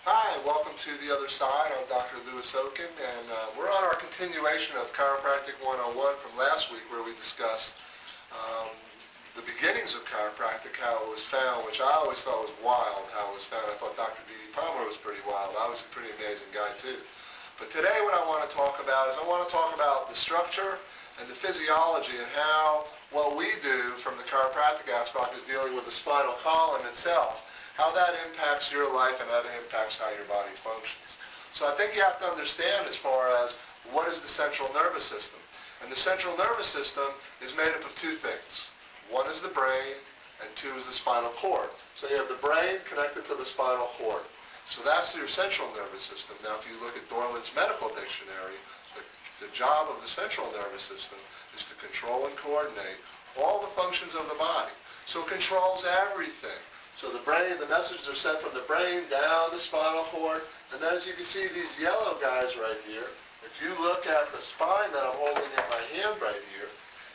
Hi, welcome to The Other Side. I'm Dr. Lewis Oken, and we're on our continuation of Chiropractic 101 from last week, where we discussed the beginnings of chiropractic, how it was found, which I always thought was wild, how it was found. I thought Dr. D. Palmer was pretty wild. Obviously a pretty amazing guy, too. But today what I want to talk about is I want to talk about the structure and the physiology and how what we do from the chiropractic aspect is dealing with the spinal column itself, how that impacts your life and how that impacts how your body functions. So I think you have to understand as far as what is the central nervous system. And the central nervous system is made up of two things. One is the brain and two is the spinal cord. So you have the brain connected to the spinal cord. So that's your central nervous system. Now if you look at Dorland's medical dictionary, the job of the central nervous system is to control and coordinate all the functions of the body. So it controls everything. So the brain, the messages are sent from the brain down the spinal cord, and then as you can see these yellow guys right here, if you look at the spine that I'm holding in my hand right here,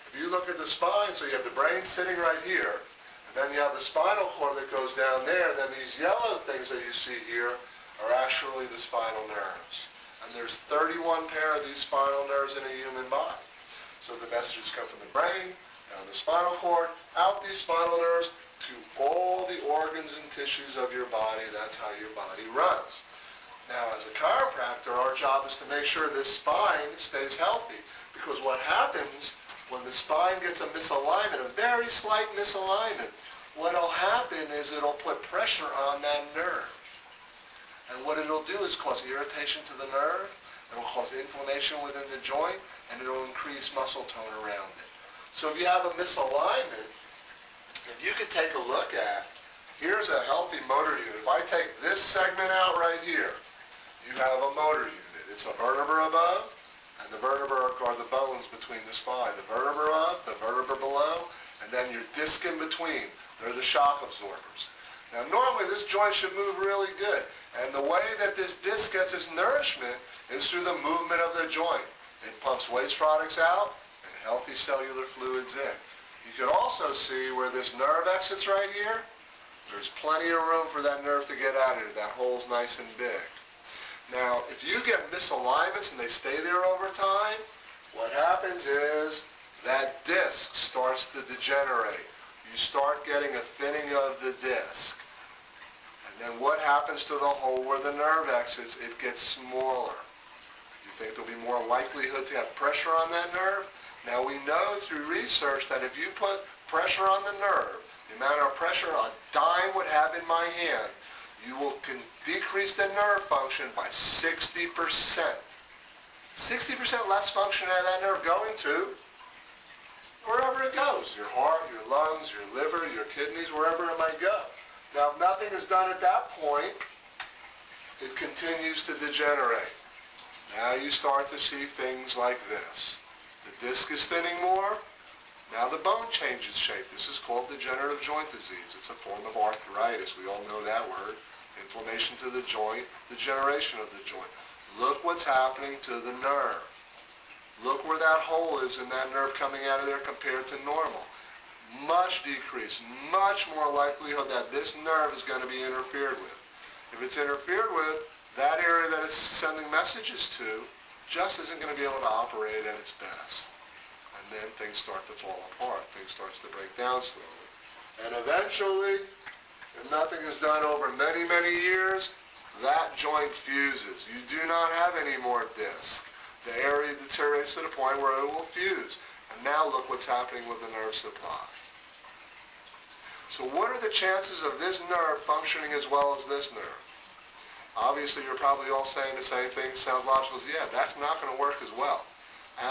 if you look at the spine, so you have the brain sitting right here, and then you have the spinal cord that goes down there, and then these yellow things that you see here are actually the spinal nerves. And there's 31 pair of these spinal nerves in a human body. So the messages come from the brain, down the spinal cord, out these spinal nerves, to all the organs and tissues of your body. That's how your body runs. Now, as a chiropractor, our job is to make sure this spine stays healthy, because what happens when the spine gets a misalignment, a very slight misalignment, what will happen is it'll put pressure on that nerve. And what it'll do is cause irritation to the nerve, it will cause inflammation within the joint, and it will increase muscle tone around it. So if you have a misalignment, if you could take a look at, here's a healthy motor unit. If I take this segment out right here, you have a motor unit. It's a vertebra above, and the vertebra are the bones between the spine. The vertebra up, the vertebra below, and then your disc in between. They're the shock absorbers. Now normally this joint should move really good, and the way that this disc gets its nourishment is through the movement of the joint. It pumps waste products out and healthy cellular fluids in. You can also see where this nerve exits right here. There's plenty of room for that nerve to get out of it. That hole's nice and big. Now, if you get misalignments and they stay there over time, what happens is that disc starts to degenerate. You start getting a thinning of the disc. And then what happens to the hole where the nerve exits? It gets smaller. You think there'll be more likelihood to have pressure on that nerve? Now we know through research that if you put pressure on the nerve, the amount of pressure a dime would have in my hand, you will decrease the nerve function by 60%. 60% less function out of that nerve going to wherever it goes. Your heart, your lungs, your liver, your kidneys, wherever it might go. Now if nothing is done at that point, it continues to degenerate. Now you start to see things like this. The disc is thinning more. Now the bone changes shape. This is called degenerative joint disease. It's a form of arthritis. We all know that word. Inflammation to the joint, degeneration of the joint. Look what's happening to the nerve. Look where that hole is in that nerve coming out of there compared to normal. Much decrease, much more likelihood that this nerve is going to be interfered with. If it's interfered with, that area that it's sending messages to just isn't going to be able to operate at its best. And then things start to fall apart. Things starts to break down slowly. And eventually, if nothing is done over many, many years, that joint fuses. You do not have any more disc. The area deteriorates to the point where it will fuse. And now look what's happening with the nerve supply. So what are the chances of this nerve functioning as well as this nerve? Obviously, you're probably all saying the same thing. Sounds logical. Yeah, that's not going to work as well.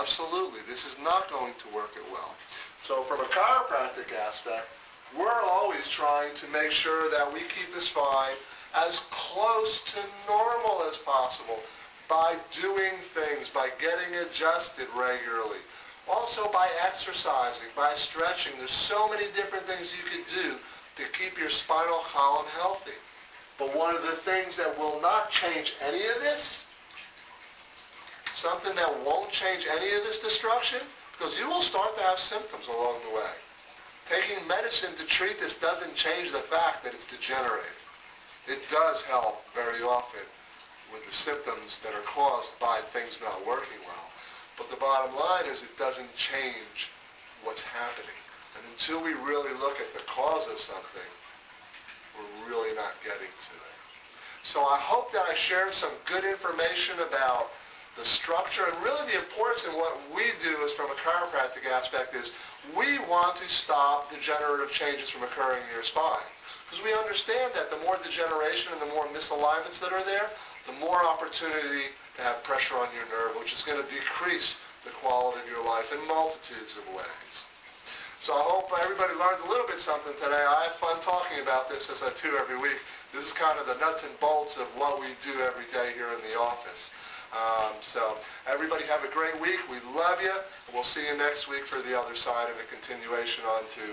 Absolutely. This is not going to work as well. So from a chiropractic aspect, we're always trying to make sure that we keep the spine as close to normal as possible by doing things, by getting adjusted regularly. Also by exercising, by stretching. There's so many different things you could do to keep your spinal column healthy. But one of the things that will not change any of this, something that won't change any of this destruction, because you will start to have symptoms along the way. Taking medicine to treat this doesn't change the fact that it's degenerating. it does help very often with the symptoms that are caused by things not working well. But the bottom line is it doesn't change what's happening. And until we really look at the cause of something, we're really not getting to it. So I hope that I shared some good information about the structure and really the importance in what we do is from a chiropractic aspect is we want to stop degenerative changes from occurring in your spine. Because we understand that the more degeneration and the more misalignments that are there, the more opportunity to have pressure on your nerve, which is going to decrease the quality of your life in multitudes of ways. So I hope everybody learned a little bit something today. I have fun talking about this as I do every week. This is kind of the nuts and bolts of what we do every day here in the office. So everybody have a great week. We love you. We'll see you next week for the other side and a continuation on to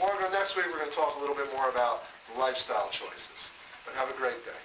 more. Next week we're going to talk a little bit more about lifestyle choices. But have a great day.